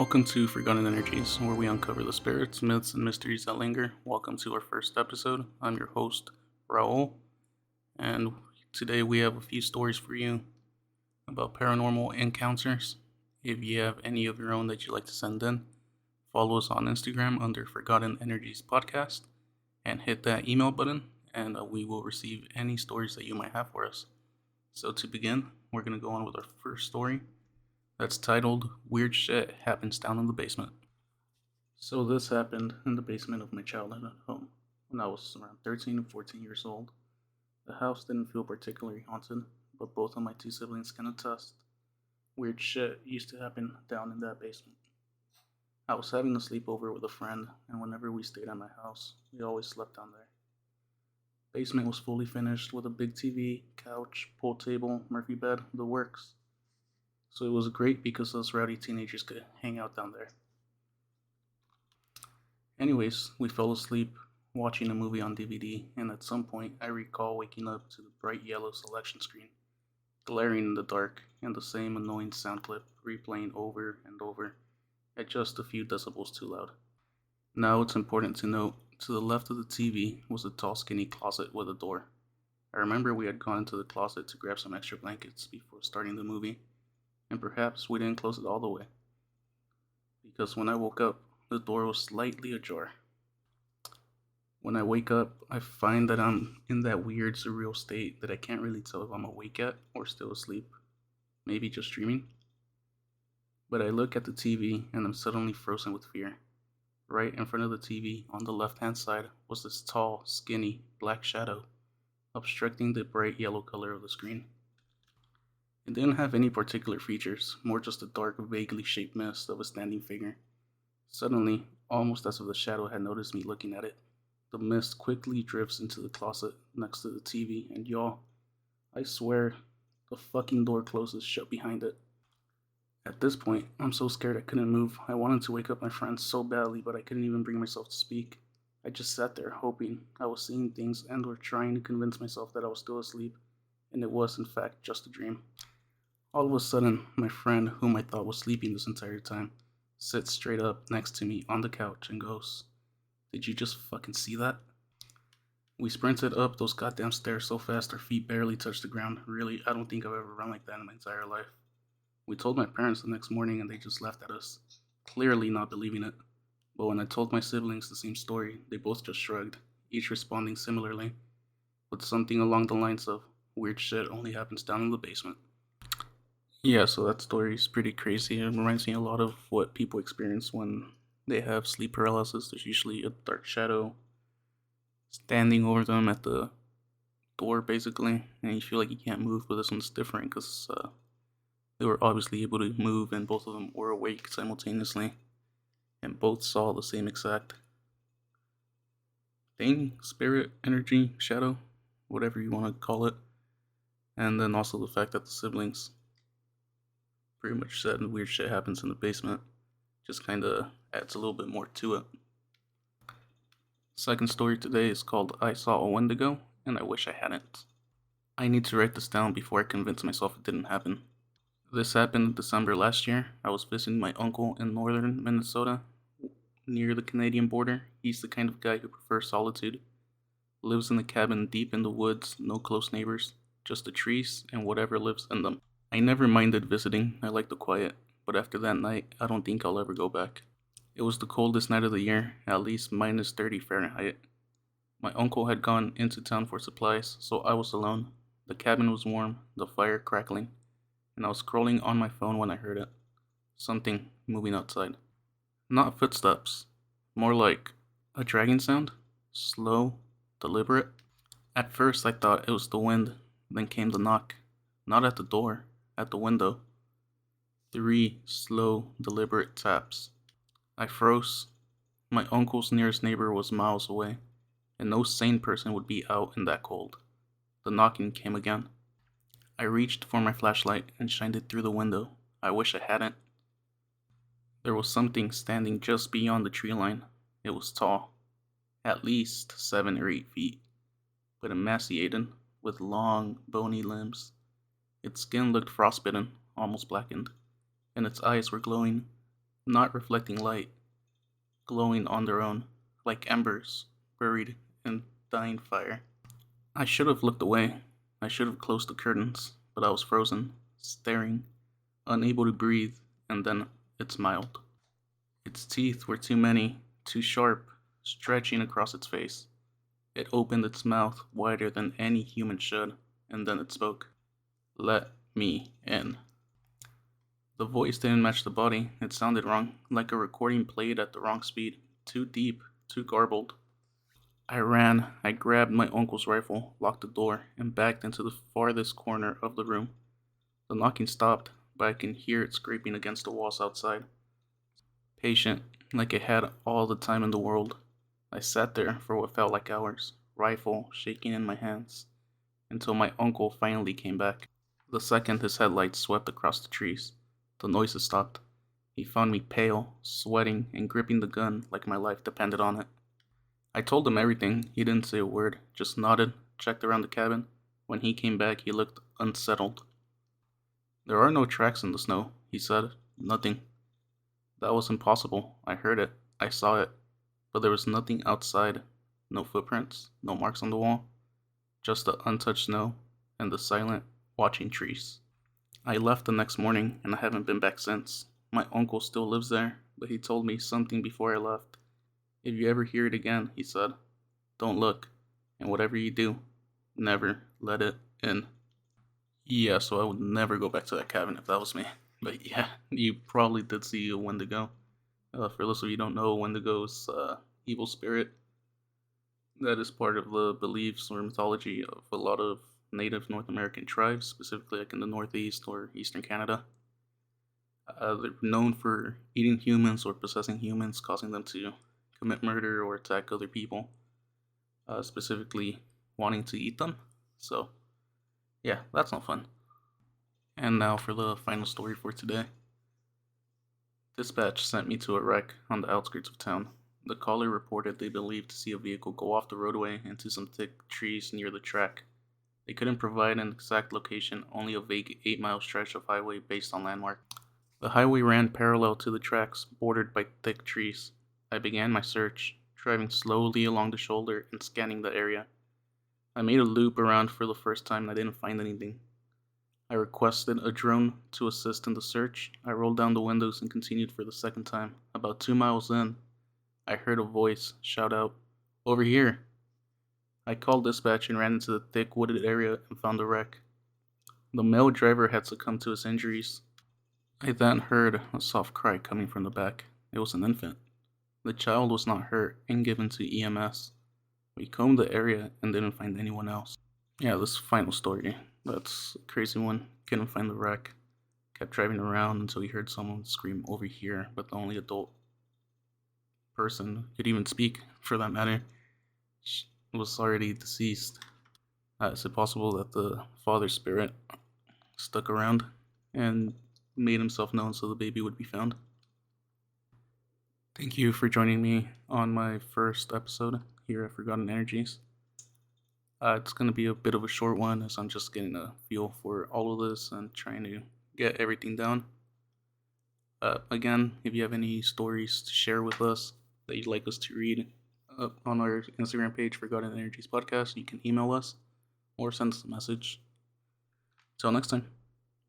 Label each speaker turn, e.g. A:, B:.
A: Welcome to Forgotten Energies, where we uncover the spirits, myths, and mysteries that linger. Welcome to our first episode. I'm your host, Raul, and today we have a few stories for you about paranormal encounters. If you have any of your own that you'd like to send in, follow us on Instagram under Forgotten Energies Podcast and hit that email button, and we will receive any stories that you might have for us. So, to begin, we're going to go on with our first story. That's titled Weird Shit Happens Down in the Basement. So this happened in the basement of my childhood home when I was around 13 and 14 years old. The house didn't feel particularly haunted, but both of my two siblings can attest. Weird shit used to happen down in that basement. I was having a sleepover with a friend, and whenever we stayed at my house, we always slept down there. Basement was fully finished with a big TV, couch, pool table, Murphy bed, the works. So it was great because us rowdy teenagers could hang out down there. Anyways, we fell asleep watching a movie on DVD, and at some point I recall waking up to the bright yellow selection screen, glaring in the dark, and the same annoying sound clip replaying over and over at just a few decibels too loud. Now it's important to note, to the left of the TV was a tall skinny closet with a door. I remember we had gone into the closet to grab some extra blankets before starting the movie, and perhaps we didn't close it all the way, because when I woke up, the door was slightly ajar. When I wake up, I find that I'm in that weird, surreal state that I can't really tell if I'm awake yet or still asleep, maybe just dreaming. But I look at the TV and I'm suddenly frozen with fear. Right in front of the TV, on the left-hand side, was this tall, skinny, black shadow, obstructing the bright yellow color of the screen. It didn't have any particular features, more just a dark, vaguely shaped mist of a standing figure. Suddenly, almost as if the shadow had noticed me looking at it, the mist quickly drifts into the closet next to the TV, and y'all, I swear, the fucking door closes shut behind it. At this point, I'm so scared I couldn't move. I wanted to wake up my friends so badly, but I couldn't even bring myself to speak. I just sat there, hoping I was seeing things and or trying to convince myself that I was still asleep, and it was, in fact, just a dream. All of a sudden, my friend, whom I thought was sleeping this entire time, sits straight up next to me on the couch and goes, "Did you just fucking see that?" We sprinted up those goddamn stairs so fast our feet barely touched the ground. Really, I don't think I've ever run like that in my entire life. We told my parents the next morning and they just laughed at us, clearly not believing it. But when I told my siblings the same story, they both just shrugged, each responding similarly, with something along the lines of, "Weird shit only happens down in the basement." Yeah, so that story is pretty crazy. It reminds me a lot of what people experience when they have sleep paralysis. There's usually a dark shadow standing over them at the door, basically, and you feel like you can't move, but this one's different because they were obviously able to move and both of them were awake simultaneously, and both saw the same exact thing, spirit, energy, shadow, whatever you want to call it. And then also the fact that the siblings pretty much said weird shit happens in the basement just kind of adds a little bit more to it. Second story today is called I Saw a Wendigo, and I Wish I Hadn't. I need to write this down before I convince myself it didn't happen. This happened in December last year. I was visiting my uncle in northern Minnesota, near the Canadian border. He's the kind of guy who prefers solitude. Lives in a cabin deep in the woods, no close neighbors, just the trees and whatever lives in them. I never minded visiting, I like the quiet, but after that night, I don't think I'll ever go back. It was the coldest night of the year, at least minus 30 Fahrenheit. My uncle had gone into town for supplies, so I was alone. The cabin was warm, the fire crackling, and I was scrolling on my phone when I heard it. Something moving outside. Not footsteps, more like a dragging sound, slow, deliberate. At first I thought it was the wind, then came the knock, not at the door, at the window. 3 slow, deliberate taps. I froze. My uncle's nearest neighbor was miles away, and no sane person would be out in that cold. The knocking came again. I reached for my flashlight and shined it through the window. I wish I hadn't. There was something standing just beyond the tree line. It was tall, at least 7 or 8 feet, but emaciated, with long, bony limbs. Its skin looked frostbitten, almost blackened, and its eyes were glowing. not reflecting light, glowing on their own, like embers buried in dying fire. I should have looked away. I should have closed the curtains, but I was frozen, staring, unable to breathe, and then it smiled. Its teeth were too many, too sharp, stretching across its face. It opened its mouth wider than any human should, and then it spoke. Let me in. The voice didn't match the body. It sounded wrong, like a recording played at the wrong speed, too deep, too garbled. I ran. I grabbed my uncle's rifle, locked the door, and backed into the farthest corner of the room. The knocking stopped, but I can hear it scraping against the walls outside. Patient, like it had all the time in the world. I sat there for what felt like hours, rifle shaking in my hands, until my uncle finally came back. The second his headlights swept across the trees, the noises stopped. He found me pale, sweating, and gripping the gun like my life depended on it. I told him everything. He didn't say a word, just nodded, checked around the cabin. When he came back, he looked unsettled. There are no tracks in the snow, he said. Nothing. That was impossible. I heard it. I saw it. But there was nothing outside. No footprints, no marks on the wall. Just the untouched snow and the silent, watching trees. I left the next morning and I haven't been back since. My uncle still lives there, but he told me something before I left. If you ever hear it again, he said, don't look, and whatever you do, never let it in. Yeah, so I would never go back to that cabin if that was me. But yeah, you probably did see a Wendigo. For those of you who don't know, Wendigo's evil spirit. That is part of the beliefs or mythology of a lot of native North American tribes, specifically like in the Northeast or Eastern Canada. They're known for eating humans or possessing humans, causing them to commit murder or attack other people, specifically wanting to eat them. So, yeah, that's not fun. And now for the final story for today. Dispatch sent me to a wreck on the outskirts of town. The caller reported they believed to see a vehicle go off the roadway into some thick trees near the track. They couldn't provide an exact location, only a vague 8-mile stretch of highway based on landmark. The highway ran parallel to the tracks, bordered by thick trees. I began my search, driving slowly along the shoulder and scanning the area. I made a loop around for the first time and I didn't find anything. I requested a drone to assist in the search. I rolled down the windows and continued for the second time. About 2 miles in, I heard a voice shout out, "Over here!" I called dispatch and ran into the thick wooded area and found the wreck. The male driver had succumbed to his injuries. I then heard a soft cry coming from the back. It was an infant. The child was not hurt and given to EMS. We combed the area and didn't find anyone else. Yeah, this final story. That's a crazy one. Couldn't find the wreck. Kept driving around until we heard someone scream over here, but the only adult person could even speak, for that matter, was already deceased. Is it possible that the father spirit stuck around and made himself known so the baby would be found? Thank you for joining me on my first episode here at Forgotten Energies. It's going to be a bit of a short one as I'm just getting a feel for all of this and trying to get everything down. Again, if you have any stories to share with us that you'd like us to read on our Instagram page, Forgotten Energies Podcast, you can email us or send us a message. Till next time.